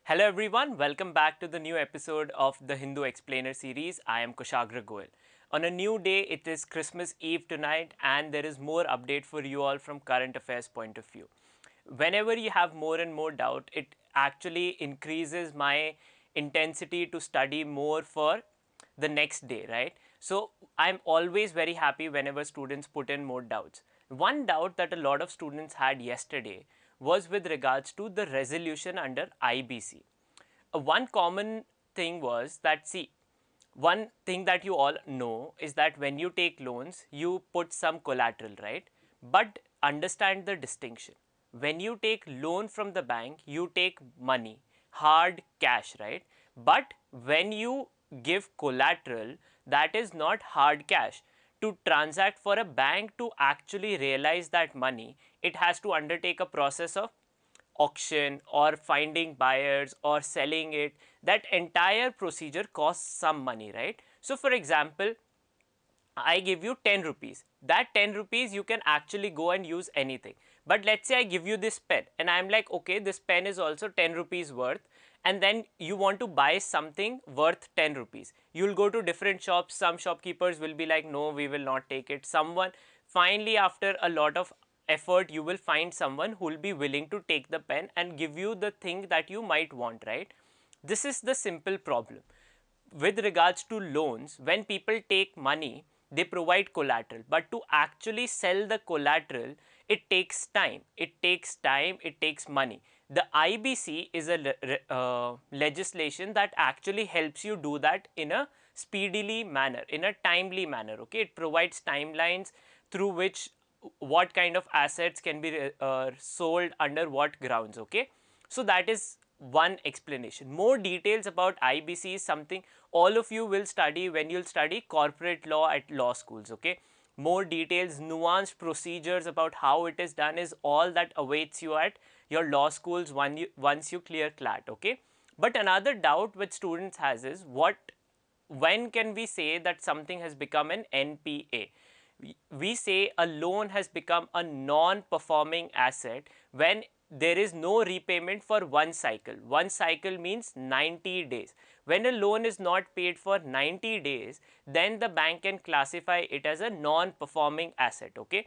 Hello everyone, welcome back to the new episode of the Hindu Explainer series. I am Kushagra Goel. On a new day, it is Christmas Eve tonight and there is more update for you all from current affairs point of view. Whenever you have more and more doubt, it actually increases my intensity to study more for the next day, right? So I'm always very happy whenever students put in more doubts. One doubt that a lot of students had yesterday was with regards to the resolution under IBC. One common thing was that, see, one thing that you all know is that when you take loans, you put some collateral, right? But understand the distinction. When you take loan from the bank, you take money, hard cash, right? But when you give collateral, that is not hard cash. To transact for a bank to actually realize that money, it has to undertake a process of auction or finding buyers or selling it. That entire procedure costs some money, right? So for example, I give you 10 rupees. That 10 rupees you can actually go and use anything. But let's say I give you this pen and I'm like, okay, this pen is also 10 rupees worth, and then you want to buy something worth 10 rupees. You'll go to different shops. Some shopkeepers will be like, no, we will not take it. Someone, finally, after a lot of effort, you will find someone who will be willing to take the pen and give you the thing that you might want, right? This is the simple problem. With regards to loans, when people take money, they provide collateral, but to actually sell the collateral, it takes time. It takes time, it takes money. The IBC is a legislation that actually helps you do that in a speedily manner, in a timely manner. Okay, it provides timelines through which what kind of assets can be sold under what grounds. Okay, so that is one explanation. More details about IBC is something all of you will study when you'll study corporate law at law schools. Okay, more details, nuanced procedures about how it is done is all that awaits you at your law schools once you clear CLAT. Okay, but another doubt which students has is when can we say that something has become an NPA? We say a loan has become a non-performing asset when there is no repayment for one cycle. One cycle means 90 days. When a loan is not paid for 90 days, then the bank can classify it as a non-performing asset. Okay.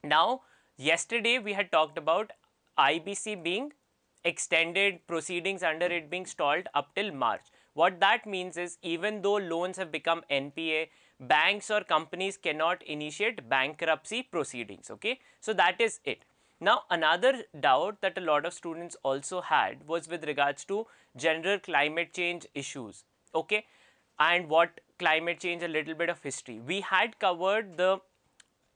Now, yesterday we had talked about IBC being extended, proceedings under it being stalled up till March. What that means is, even though loans have become NPA, banks or companies cannot initiate bankruptcy proceedings. Okay, so that is it. Now, another doubt that a lot of students also had was with regards to general climate change issues. Okay, and what climate change, a little bit of history. We had covered the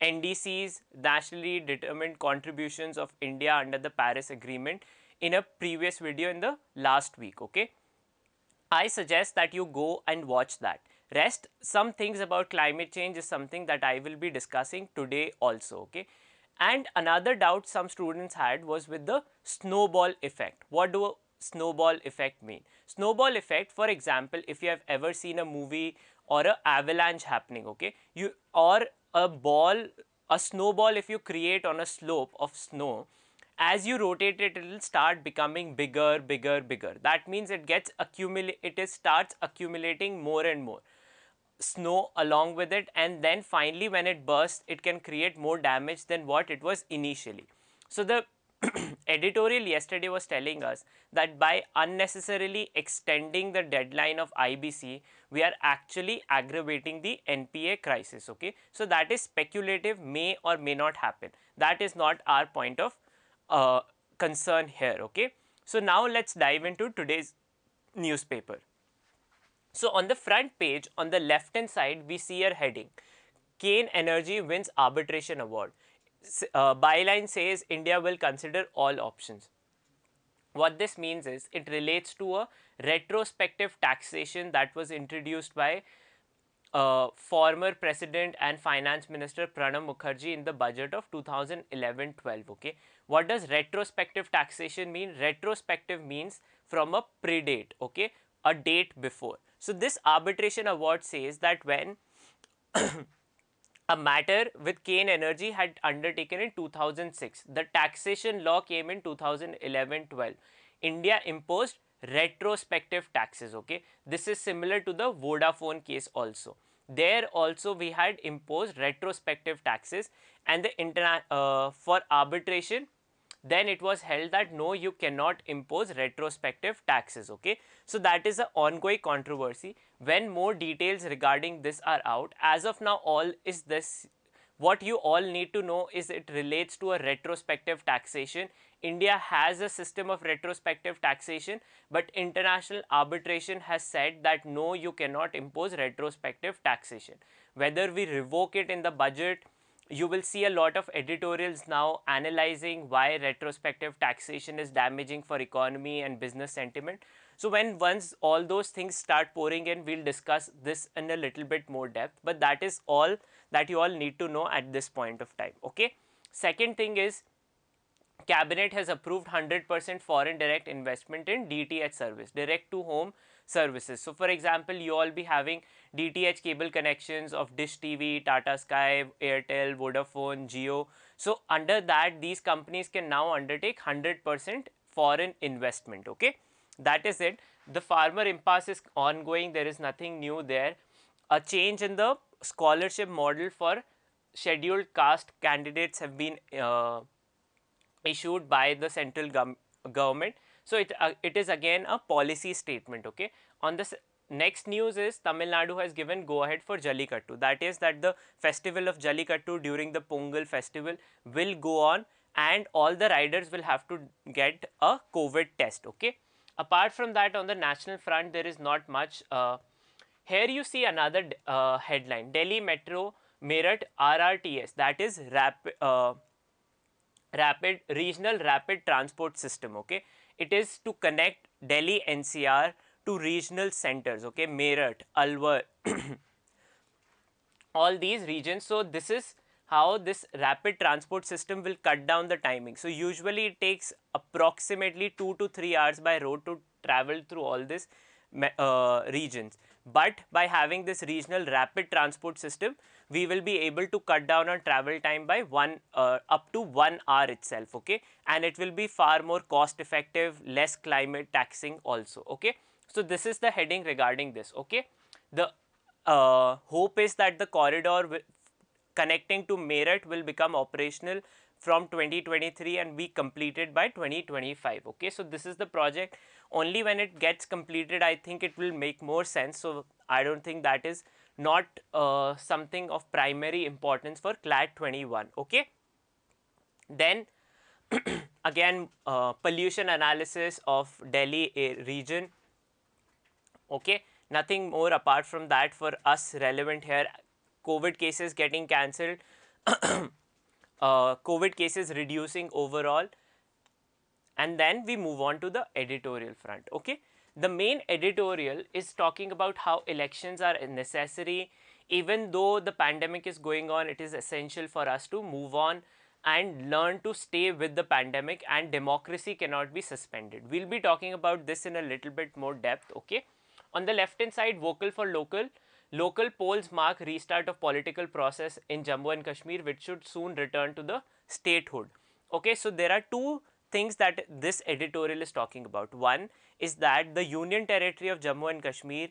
NDC's, nationally determined contributions of India under the Paris Agreement, in a previous video in the last week. Okay, I suggest that you go and watch that. Rest, some things about climate change is something that I will be discussing today also. Okay, and another doubt some students had was with the snowball effect. What do snowball effect mean? Snowball effect, for example, if you have ever seen a movie or a avalanche happening, okay, you or a ball, a snowball, if you create on a slope of snow, as you rotate it, it will start becoming bigger, bigger, bigger. That means it gets starts accumulating more and more snow along with it, and then finally when it bursts, it can create more damage than what it was initially. So the editorial yesterday was telling us that by unnecessarily extending the deadline of IBC, we are actually aggravating the NPA crisis. Okay, so that is speculative, may or may not happen. That is not our point of concern here. Okay, so now let's dive into today's newspaper. So on the front page, on the left hand side, we see a heading: Kane Energy wins arbitration award. Byline says India will consider all options. What this means is, it relates to a retrospective taxation that was introduced by former President and Finance Minister Pranab Mukherjee in the budget of 2011-12. Okay, what does retrospective taxation mean? Retrospective means from a predate. Okay, a date before. So this arbitration award says that when a matter with Kane Energy had undertaken in 2006, the taxation law came in 2011-12. India imposed retrospective taxes. Okay, this is similar to the Vodafone case also. There also we had imposed retrospective taxes, and the for arbitration, then it was held that no, you cannot impose retrospective taxes. Okay, so that is an ongoing controversy. When more details regarding this are out, as of now, all is this, what you all need to know is it relates to a retrospective taxation. India has a system of retrospective taxation, but international arbitration has said that no, you cannot impose retrospective taxation. Whether we revoke it in the budget, you will see a lot of editorials now analyzing why retrospective taxation is damaging for economy and business sentiment. So when once all those things start pouring in, we'll discuss this in a little bit more depth, but that is all that you all need to know at this point of time. Okay, second thing is, Cabinet has approved 100% foreign direct investment in DTH service, direct to home services. So for example, you all be having DTH cable connections of Dish TV, Tata Sky, Airtel, Vodafone, Jio. So under that, these companies can now undertake 100% foreign investment. Okay, that is it. The farmer impasse is ongoing. There is nothing new there. A change in the scholarship model for scheduled caste candidates have been issued by the central government. So it is again a policy statement. Okay, on this next news is Tamil Nadu has given go ahead for Jallikattu. That is that the festival of Jallikattu during the Pongal festival will go on, and all the riders will have to get a COVID test. Okay, apart from that, on the national front there is not much. Here you see another headline: Delhi Metro Meerut RRTS, that is rapid regional rapid transport system. Okay, it is to connect Delhi NCR to regional centers. Okay, Meerut, Alwar, all these regions. So this is how this rapid transport system will cut down the timing. So usually it takes approximately 2 to 3 hours by road to travel through all these regions, but by having this regional rapid transport system, we will be able to cut down on travel time by up to 1 hour itself. Okay, and it will be far more cost effective, less climate taxing also. Okay, so this is the heading regarding this. Okay, the hope is that the corridor connecting to Meerut will become operational from 2023 and be completed by 2025. Okay, so this is the project. Only when it gets completed, I think it will make more sense. So I don't think that is not something of primary importance for CLAT 21. Okay, then again pollution analysis of Delhi region. Okay, nothing more apart from that for us relevant here. COVID cases getting cancelled, COVID cases reducing overall, and then we move on to the editorial front. Okay, the main editorial is talking about how elections are necessary. Even though the pandemic is going on, it is essential for us to move on and learn to stay with the pandemic, and democracy cannot be suspended. We'll be talking about this in a little bit more depth. Okay, on the left hand side, vocal for local. Local polls mark restart of political process in Jammu and Kashmir, which should soon return to the statehood. Okay, so there are two things that this editorial is talking about. One is that the Union Territory of Jammu and Kashmir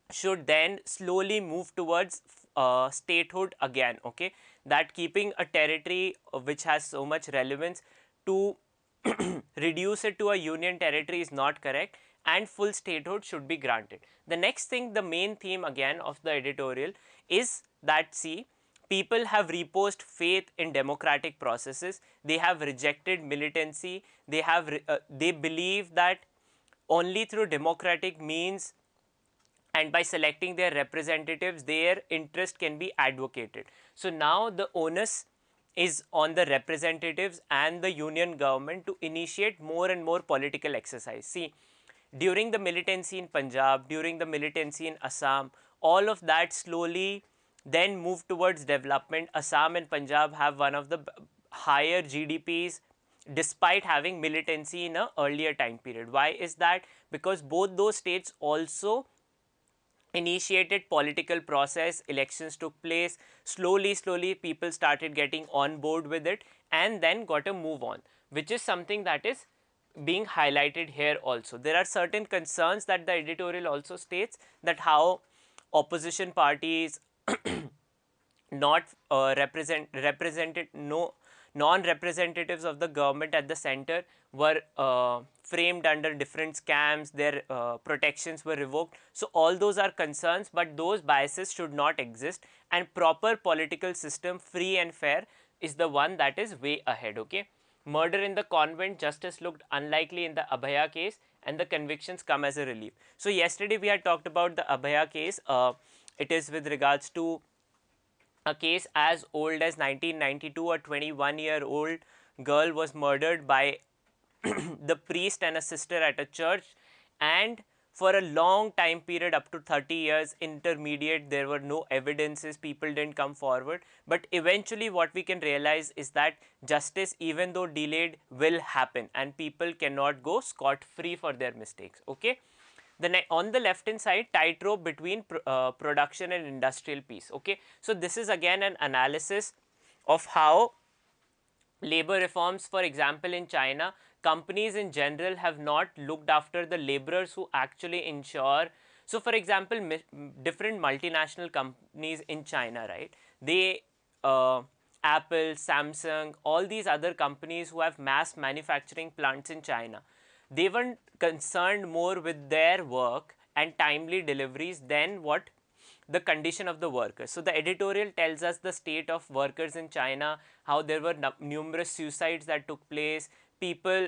should then slowly move towards statehood again. Okay, that keeping a territory which has so much relevance to reduce it to a union territory is not correct, and full statehood should be granted. The next thing, the main theme again of the editorial is that, see, people have reposed faith in democratic processes. They have rejected militancy. They believe that only through democratic means and by selecting their representatives, their interest can be advocated. So now the onus is on the representatives and the union government to initiate more and more political exercise. See, during the militancy in Punjab, during the militancy in Assam, all of that slowly then moved towards development. Assam and Punjab have one of the higher GDPs despite having militancy in an earlier time period. Why is that? Because both those states also initiated political process, elections took place, slowly people started getting on board with it and then got a move on, which is something that is being highlighted here also. There are certain concerns that the editorial also states, that how opposition parties not represented, no non-representatives of the government at the center were framed under different scams, their protections were revoked. So all those are concerns, but those biases should not exist, and proper political system, free and fair, is the one that is way ahead. Okay, murder in the convent, justice looked unlikely in the Abhaya case, and the convictions come as a relief. So yesterday we had talked about the Abhaya case. It is with regards to a case as old as 1992. A 21-year-old girl was murdered by the priest and a sister at a church, and for a long time period, up to 30 years intermediate, there were no evidences, people didn't come forward. But eventually what we can realize is that justice, even though delayed, will happen, and people cannot go scot free for their mistakes. Okay, on the left hand side, tightrope between production and industrial peace. Okay, so this is again an analysis of how labor reforms, for example in China, companies in general have not looked after the laborers who actually ensure. So for example, different multinational companies in China, right, they Apple, Samsung, all these other companies who have mass manufacturing plants in China, they weren't concerned more with their work and timely deliveries than what the condition of the workers. So the editorial tells us the state of workers in China, how there were numerous suicides that took place, people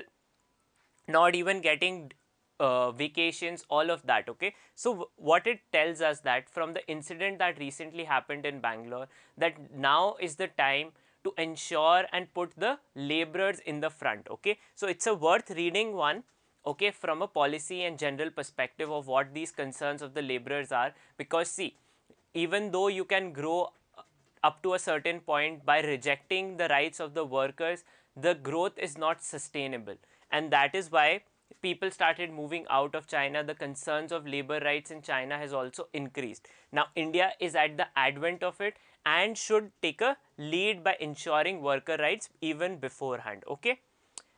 not even getting vacations, all of that. Okay, so what it tells us, that from the incident that recently happened in Bangalore, that now is the time to ensure and put the laborers in the front. Okay, so it's a worth reading one, okay, from a policy and general perspective of what these concerns of the laborers are. Because see, even though you can grow up to a certain point by rejecting the rights of the workers, the growth is not sustainable, and that is why people started moving out of China. The concerns of labor rights in China has also increased. Now India is at the advent of it and should take a lead by ensuring worker rights even beforehand. Okay,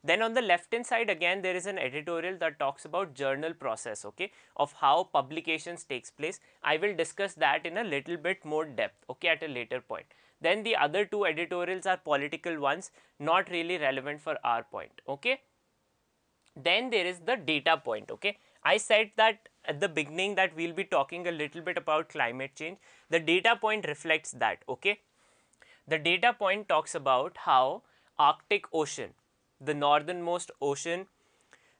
then on the left hand side again, there is an editorial that talks about journal process, okay, of how publications takes place. I will discuss that in a little bit more depth, okay, at a later point. Then the other two editorials are political ones, not really relevant for our point. Okay, then there is the data point. Okay, I said that at the beginning that we'll be talking a little bit about climate change. The data point reflects that. Okay, the data point talks about how Arctic Ocean, the northernmost ocean,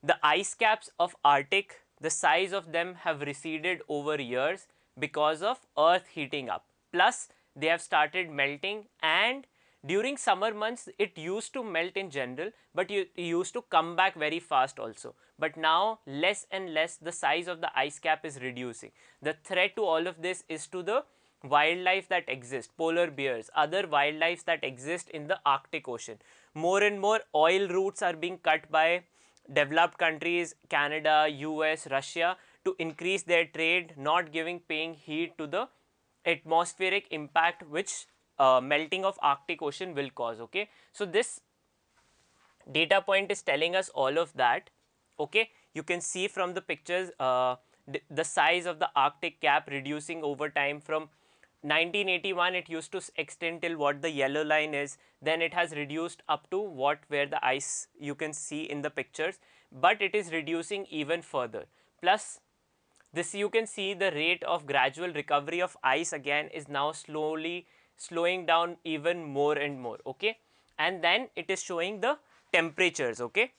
the ice caps of Arctic, the size of them have receded over years because of earth heating up. Plus they have started melting, and during summer months it used to melt in general, but it used to come back very fast also. But now less and less the size of the ice cap is reducing. The threat to all of this is to the wildlife that exists, polar bears, other wildlife that exist in the Arctic Ocean. More and more oil routes are being cut by developed countries, Canada, US, Russia, to increase their trade, not paying heed to the atmospheric impact which melting of Arctic Ocean will cause. Okay, so this data point is telling us all of that. Okay, you can see from the pictures the size of the Arctic cap reducing over time. From 1981 it used to extend till what the yellow line is, then it has reduced up to where the ice you can see in the pictures, but it is reducing even further. Plus this, you can see the rate of gradual recovery of ice again is now slowly slowing down even more and more. Okay, and then it is showing the temperatures. Okay,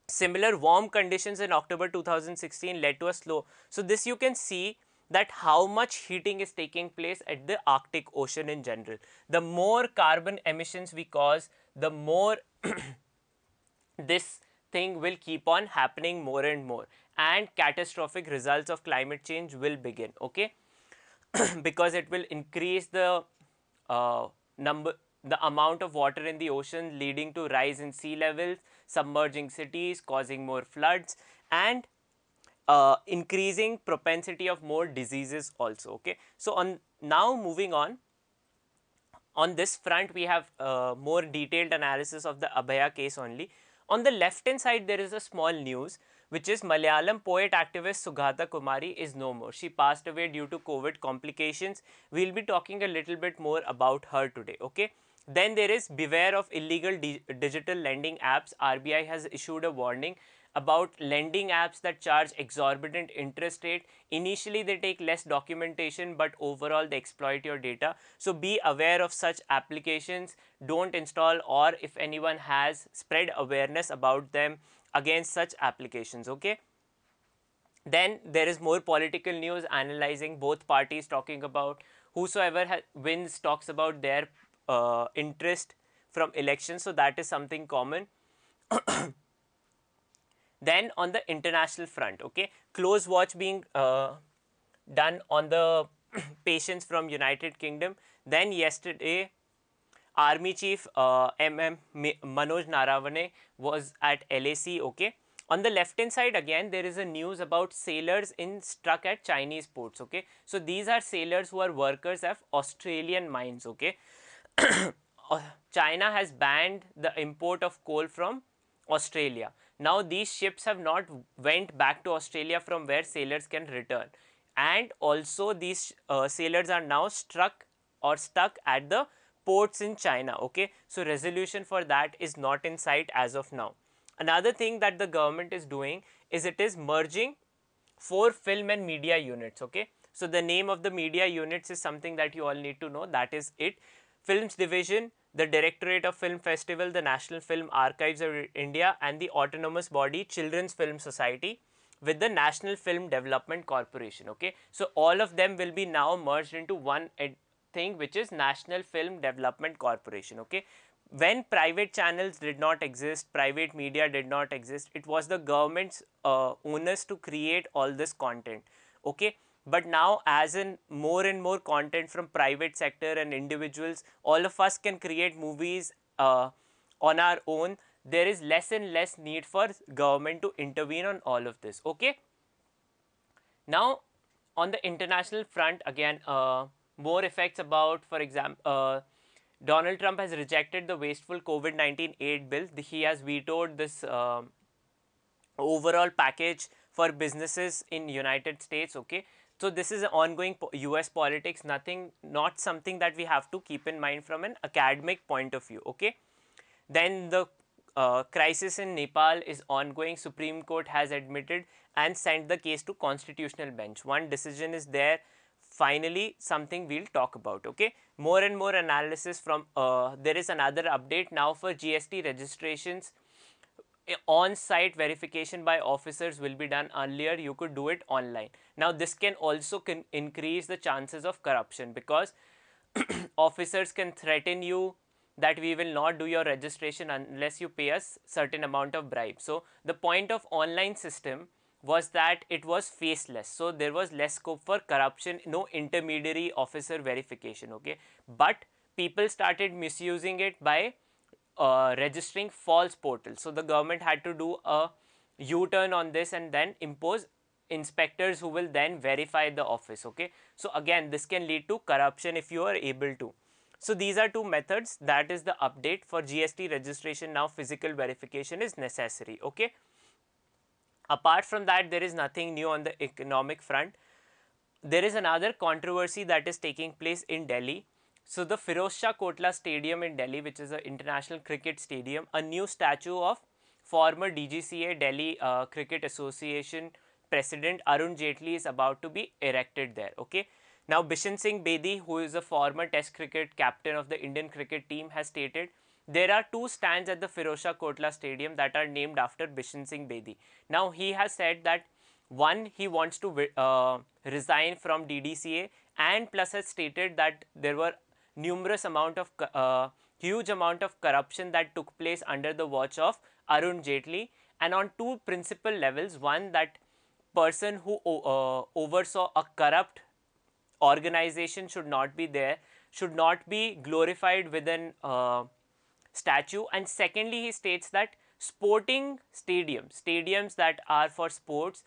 similar warm conditions in October 2016 led to a slow. So this you can see that how much heating is taking place at the Arctic Ocean in general. The more carbon emissions we cause, the more this thing will keep on happening more and more, and catastrophic results of climate change will begin. Okay, because it will increase the the amount of water in the ocean, leading to rise in sea levels, submerging cities, causing more floods, and increasing propensity of more diseases also. Okay, so on now moving on this front, we have more detailed analysis of the Abhaya case only. On the left hand side, there is a small news, which is Malayalam poet activist Sugatakumari is no more. She passed away due to COVID complications. We'll be talking a little bit more about her today, okay? Then there is beware of illegal digital lending apps. RBI has issued a warning about lending apps that charge exorbitant interest rate. Initially they take less documentation, but overall they exploit your data. So be aware of such applications, don't install, or if anyone has, spread awareness about them against such applications, okay? Then there is more political news analyzing both parties, talking about whosoever wins talks about their interest from elections, so that is something common. Then on the international front, okay, close watch being done on the patients from United Kingdom. Then yesterday, Army Chief Manoj Naravane was at LAC, okay. On the left hand side again, there is a news about sailors stuck at Chinese ports, okay. So these are sailors who are workers of Australian mines, okay. China has banned the import of coal from Australia. Now these ships have not went back to Australia from where sailors can return, and also these sailors are now stuck at the ports in China, okay. So resolution for that is not in sight as of now. Another thing that the government is doing is it is merging 4 film and media units, okay. So the name of the media units is something that you all need to know, that is it. Films Division, the Directorate of Film Festival, the National Film Archives of India, and the autonomous body Children's Film Society with the National Film Development Corporation, okay. So all of them will be now merged into one thing, which is National Film Development Corporation, okay. When private channels did not exist, private media did not exist, it was the government's onus to create all this content, okay. But now, as in more and more content from private sector and individuals, all of us can create movies on our own. There is less and less need for government to intervene on all of this, okay. Now on the international front again, more effects about, for example, Donald Trump has rejected the wasteful COVID-19 aid bill. He has vetoed this overall package for businesses in United States, okay. So this is an ongoing US politics, not something that we have to keep in mind from an academic point of view, okay. Then the crisis in Nepal is ongoing. Supreme Court has admitted and sent the case to constitutional bench. One decision is there. Finally, something we'll talk about, okay. More and more analysis from, there is another update now for GST registrations. On-site verification by officers will be done. Earlier you could do it online. Now this can also increase the chances of corruption, because officers can threaten you that we will not do your registration unless you pay us certain amount of bribe. So the point of online system was that it was faceless, so there was less scope for corruption, no intermediary officer verification, okay. But people started misusing it by registering false portals. So the government had to do a U-turn on this and then impose inspectors who will then verify the office, okay. So again, this can lead to corruption if you are able to. So these are two methods. That is the update for GST registration. Now physical verification is necessary, okay. Apart from that, there is nothing new on the economic front. There is another controversy that is taking place in Delhi. So the Firoz Shah Kotla Stadium in Delhi, which is an international cricket stadium, a new statue of former DGCA Delhi Cricket Association President Arun Jaitley is about to be erected there, okay. Now Bishan Singh Bedi, who is a former test cricket captain of the Indian cricket team, has stated there are 2 stands at the Firoz Shah Kotla Stadium that are named after Bishan Singh Bedi. Now he has said that one, he wants to resign from DDCA, and plus has stated that there were numerous amount of huge amount of corruption that took place under the watch of Arun Jaitley, and on 2 principal levels. One, that person who oversaw a corrupt organization should not be there, should not be glorified within statue. And secondly, he states that sporting stadiums that are for sports,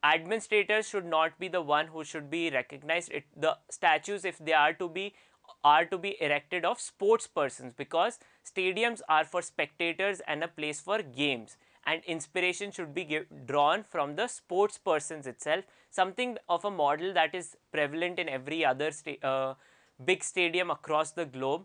administrators should not be the one who should be recognized. The statues, if they are to be are to be erected of sports persons, because stadiums are for spectators and a place for games, and inspiration should be drawn from the sports persons itself, something of a model that is prevalent in every other big stadium across the globe.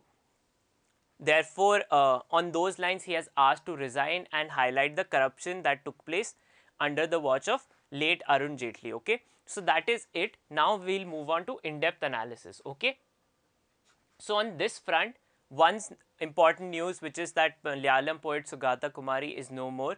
Therefore, on those lines, he has asked to resign and highlight the corruption that took place under the watch of late Arun Jaitley. Okay, so that is it. Now we'll move on to in-depth analysis. Okay, so on this front, one important news, which is that Malayalam poet Sugatakumari is no more.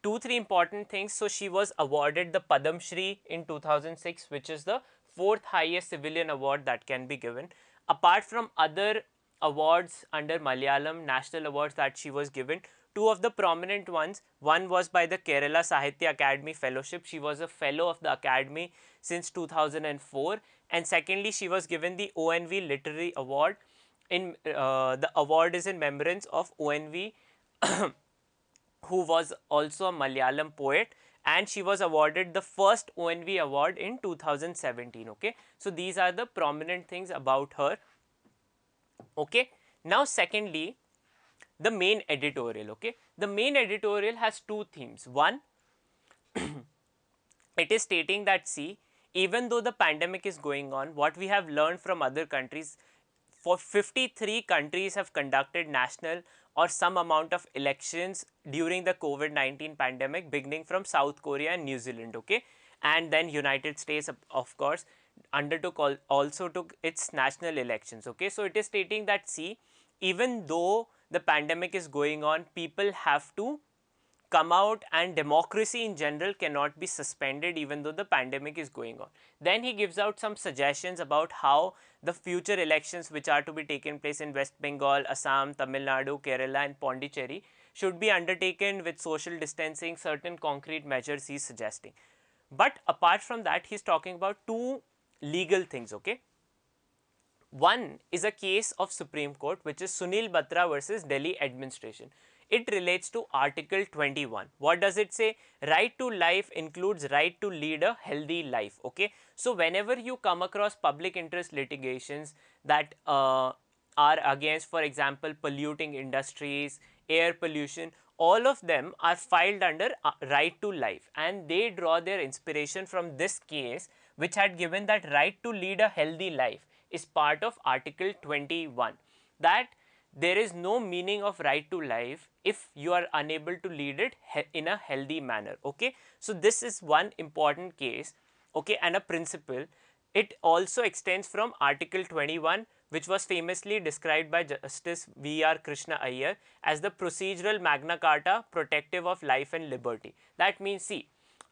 2-3 important things. So she was awarded the Padam Shri in 2006, which is the 4th highest civilian award that can be given. Apart from other awards under Malayalam national awards that she was given, two of the prominent ones, one was by the Kerala Sahitya Academy Fellowship. She was a fellow of the Academy since 2004, and secondly, she was given the ONV Literary Award. The award is in remembrance of ONV who was also a Malayalam poet, and she was awarded the first ONV award in 2017. Okay, so these are the prominent things about her. Okay, now secondly, the main editorial. Okay, the main editorial has two themes. One, it is stating that, see, even though the pandemic is going on, what we have learned from other countries, for 53 countries have conducted national or some amount of elections during the COVID-19 pandemic, beginning from South Korea and New Zealand. Okay, and then United States, of course, also took its national elections. Okay, so it is stating that, see, even though the pandemic is going on, people have to come out, and democracy in general cannot be suspended even though the pandemic is going on. Then he gives out some suggestions about how the future elections, which are to be taken place in West Bengal, Assam, Tamil Nadu, Kerala and Pondicherry, should be undertaken with social distancing, certain concrete measures he is suggesting. But apart from that, he is talking about two legal things. Okay, one is a case of Supreme Court, which is Sunil Batra versus Delhi administration. It relates to Article 21. What does it say? Right to life includes right to lead a healthy life. Okay, so whenever you come across public interest litigations that are against, for example, polluting industries, air pollution, all of them are filed under right to life, and they draw their inspiration from this case, which had given that right to lead a healthy life is part of Article 21, that there is no meaning of right to life if you are unable to lead it in a healthy manner. Okay, so this is one important case, okay, and a principle. It also extends from Article 21, which was famously described by Justice V.R. Krishna Iyer as the procedural Magna Carta protective of life and liberty. That means, see,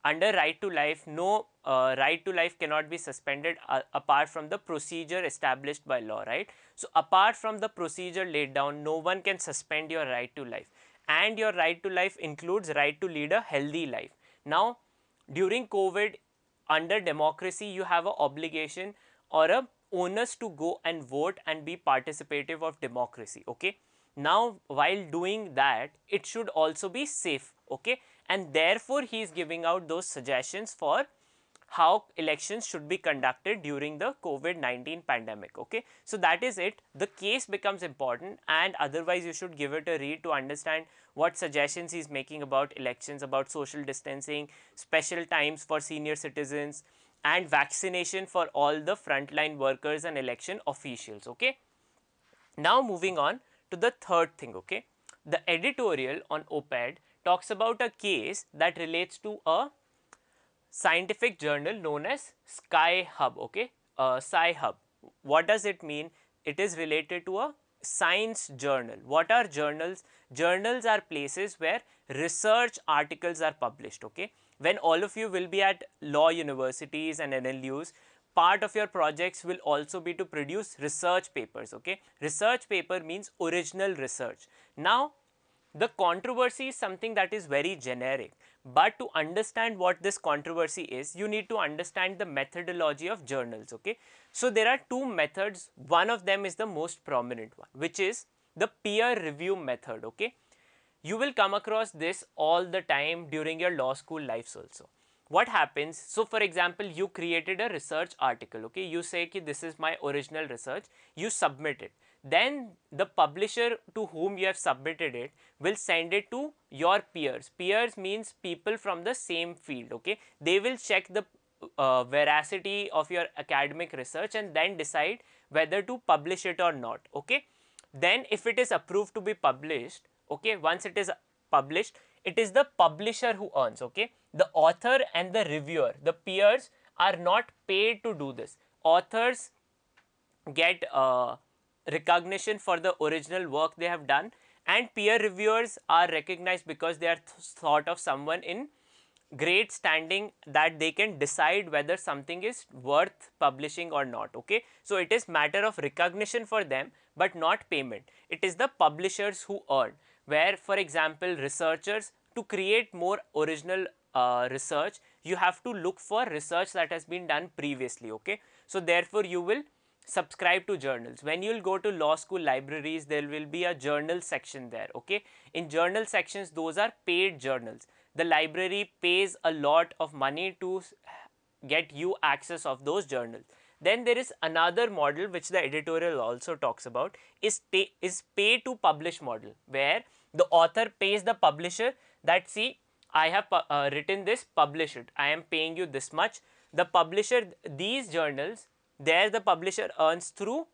under right to life, no right to life cannot be suspended apart from the procedure established by law, right? So, apart from the procedure laid down, no one can suspend your right to life, and your right to life includes right to lead a healthy life. Now, during COVID, under democracy, you have an obligation or a onus to go and vote and be participative of democracy. Okay, now while doing that, it should also be safe. Okay, and therefore he is giving out those suggestions for how elections should be conducted during the COVID-19 pandemic. Okay, so that is it. The case becomes important, and otherwise you should give it a read to understand what suggestions he is making about elections, about social distancing, special times for senior citizens, and vaccination for all the frontline workers and election officials. Okay, now moving on to the third thing. Okay, the editorial on OPED talks about a case that relates to a scientific journal known as Sky Hub. Okay, Sci Hub. What does it mean? It is related to a science journal. What are journals? Journals are places where research articles are published. Okay, when all of you will be at law universities and NLUs, part of your projects will also be to produce research papers. Okay, research paper means original research. Now, the controversy is something that is very generic, but to understand what this controversy is, you need to understand the methodology of journals. Okay, so there are two methods. One of them is the most prominent one, which is the peer review method. Okay, you will come across this all the time during your law school lives also. what happens, so for example, you created a research article, okay, you say ki this is my original research, you submit it, then the publisher to whom you have submitted it will send it to your peers means people from the same field, okay, they will check the veracity of your academic research and then decide whether to publish it or not, okay. Then if it is approved to be published, okay, once it is published, it is the publisher who earns, okay. The author and the reviewer, the peers, are not paid to do this. Authors get recognition for the original work they have done, and peer reviewers are recognized because they are thought of someone in great standing that they can decide whether something is worth publishing or not, okay. So it is matter of recognition for them but not payment. It is the publishers who earn, where for example researchers, to create more original research, you have to look for research that has been done previously, okay. So therefore you will subscribe to journals. When you will go to law school libraries, there will be a journal section there, okay. In journal sections, those are paid journals. The library pays a lot of money to get you access of those journals. Then there is another model which the editorial also talks about, is pay to publish model, where the author pays the publisher that, see, I have written this, publish it, I am paying you this much. The publisher, these journals, there the publisher earns through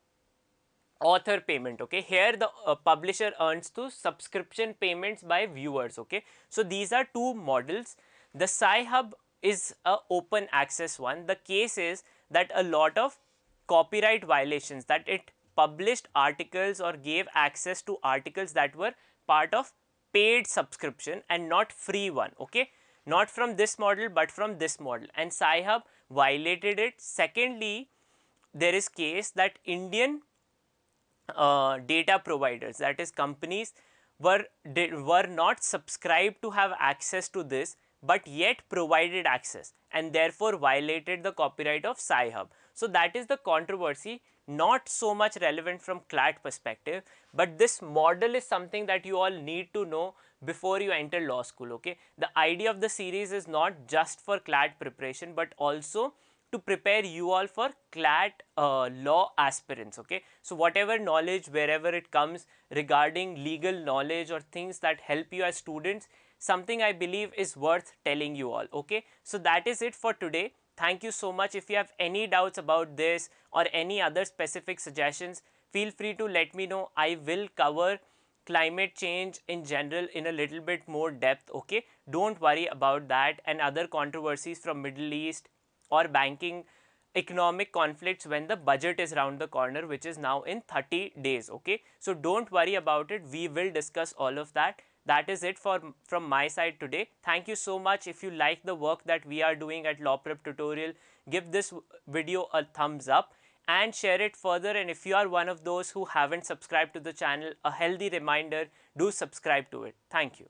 author payment, okay. Here the publisher earns through subscription payments by viewers, okay. So these are two models. The Sci-Hub is a open access one. The case is that a lot of copyright violations, that it published articles or gave access to articles that were part of paid subscription and not free one, okay, not from this model but from this model, and Sci-Hub violated it. Secondly, there is case that Indian data providers, that is companies, were not subscribed to have access to this but yet provided access and therefore violated the copyright of Sci-Hub. So that is the controversy, not so much relevant from CLAT perspective, but this model is something that you all need to know before you enter law school, okay. The idea of the series is not just for CLAT preparation but also to prepare you all for CLAT law aspirants, okay. So whatever knowledge, wherever it comes regarding legal knowledge or things that help you as students, something I believe is worth telling you all, okay. So that is it for today. Thank you so much. If you have any doubts about this or any other specific suggestions, feel free to let me know. I will cover climate change in general in a little bit more depth, okay. Don't worry about that, and other controversies from Middle East or banking, economic conflicts when the budget is round the corner, which is now in 30 days, okay. So don't worry about it, we will discuss all of that. That is it from my side today. Thank you so much. If you like the work that we are doing at Law Prep Tutorial, give this video a thumbs up and share it further. And if you are one of those who haven't subscribed to the channel, a healthy reminder, do subscribe to it. Thank you.